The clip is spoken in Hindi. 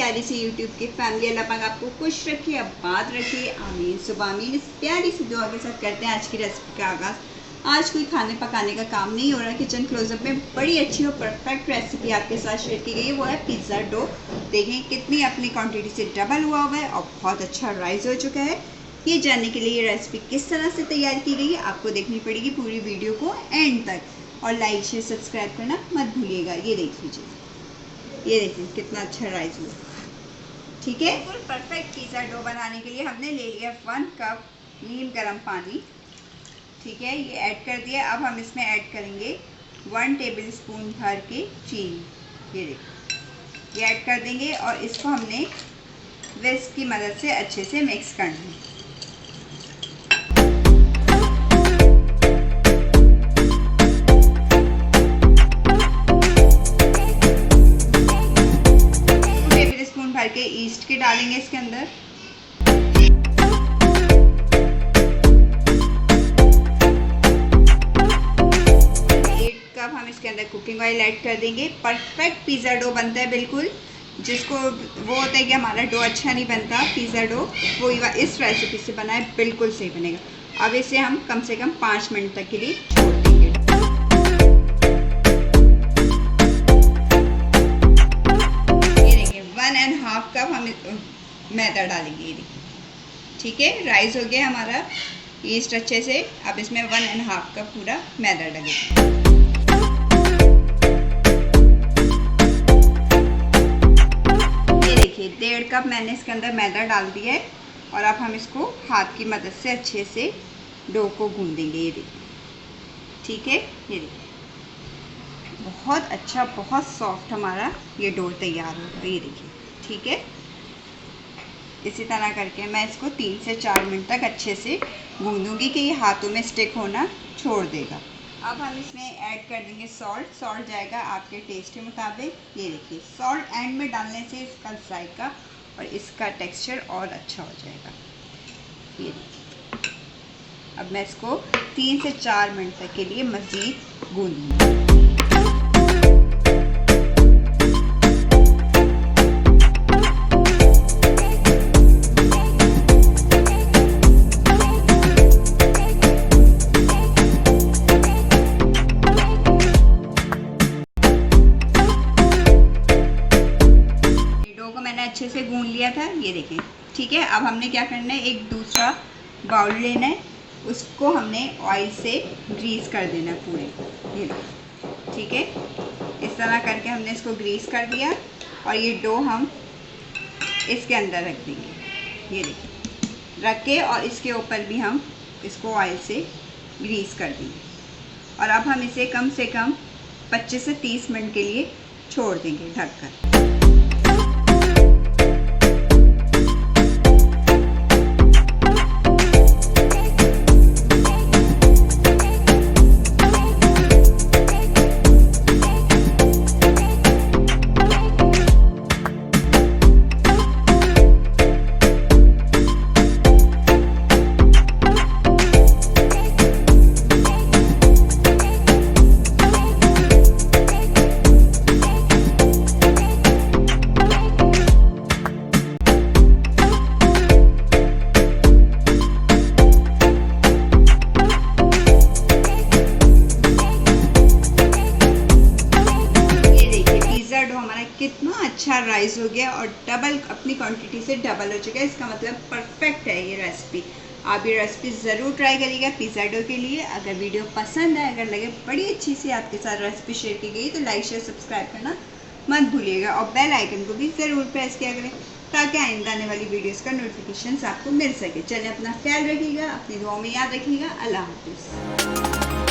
प्यारी सी यूट्यूब की फैमिली। अल्लाह पाक आपको खुश रखिए, आबाद रखिए, आमीन सुबह आमीन। इस प्यारी सी दुआ के साथ करते हैं आज की रेसिपी का आगाज़। आज कोई खाने पकाने का काम नहीं हो रहा। किचन क्लोजअप में बड़ी अच्छी और परफेक्ट रेसिपी आपके साथ शेयर की गई है, वो है पिज़्ज़ा डो। देखें कितनी अपनी क्वांटिटी से डबल हुआ है और बहुत अच्छा राइस हो चुका है। ये जानने के लिए ये रेसिपी किस तरह से तैयार की गई है आपको देखनी पड़ेगी पूरी वीडियो को एंड तक, और लाइक शेयर सब्सक्राइब करना मत भूलिएगा। ये देख लीजिए, ये देखिए कितना अच्छा राइस हुआ। ठीक है, बिल्कुल परफेक्ट पिज़्ज़ा डो बनाने के लिए हमने ले लिया 1 कप नीम गर्म पानी। ठीक है, ये ऐड कर दिया। अब हम इसमें ऐड करेंगे 1 टेबलस्पून भर के चीनी। ये देखिए, ये ऐड कर देंगे और इसको हमने विस्क की मदद से अच्छे से मिक्स करना है। भर के ईस्ट के डालेंगे इसके अंदर। 1 कप हम इसके अंदर कुकिंग ऑयल ऐड कर देंगे। परफेक्ट पिज़्ज़ा डो बनता है बिल्कुल। जिसको वो होता है कि हमारा डो अच्छा नहीं बनता पिज़्ज़ा डो, वो इस रेसिपी से बना है, बिल्कुल सही बनेगा। अब इसे हम कम से कम 5 मिनट तक के लिए छोड़ देंगे। हाफ कप हम मैदा डालेंगे। ये ठीक है, राइस हो गया हमारा ईस्ट अच्छे से। अब इसमें 1.5 कप पूरा मैदा डालेंगे। ये देखिए 1.5 कप मैंने इसके अंदर मैदा डाल दिया है और अब हम इसको हाथ की मदद से अच्छे से डो को गूंदेंगे। ये देखिए, ठीक है, ये देखिए बहुत अच्छा बहुत सॉफ्ट हमारा ये डो तैयार होगा। ये देखिए, ठीक है, इसी तरह करके मैं इसको 3 से 4 मिनट तक अच्छे से गूंदूंगी कि ये हाथों में स्टिक होना छोड़ देगा। अब हम इसमें ऐड कर देंगे सॉल्ट। सॉल्ट जाएगा आपके टेस्ट के मुताबिक। ये देखिए, सॉल्ट एंड में डालने से इसका जायका और इसका टेक्सचर और अच्छा हो जाएगा। ये देखिए, अब मैं इसको 3 से 4 मिनट तक के लिए मज़ीद गूंदूंगी। अच्छे से गूंद लिया था, ये देखें, ठीक है। अब हमने क्या करना है, एक दूसरा बाउल लेना है, उसको हमने ऑयल से ग्रीस कर देना है पूरे। ये देखिए, ठीक है, इस तरह करके हमने इसको ग्रीस कर दिया और ये डो हम इसके अंदर रख देंगे। ये देखिए, रख के और इसके ऊपर भी हम इसको ऑयल से ग्रीस कर देंगे और अब हम इसे कम से कम 25 से 30 मिनट के लिए छोड़ देंगे ढककर। कितना अच्छा राइस हो गया और डबल अपनी क्वांटिटी से डबल हो चुका है। इसका मतलब परफेक्ट है ये रेसिपी। आप ये रेसिपी ज़रूर ट्राई करिएगा पिज़्ज़ा डो के लिए। अगर वीडियो पसंद आए, अगर लगे बड़ी अच्छी सी आपके साथ रेसिपी शेयर की गई, तो लाइक शेयर सब्सक्राइब करना मत भूलिएगा और बेल आइकन को भी ज़रूर प्रेस किया करें ताकि आइंदा आने वाली वीडियोज़ का नोटिफिकेशन आपको मिल सके। चलिए, अपना ख्याल रखिएगा, अपनी दुआओं में याद रखिएगा। अल्लाह हाफिज़।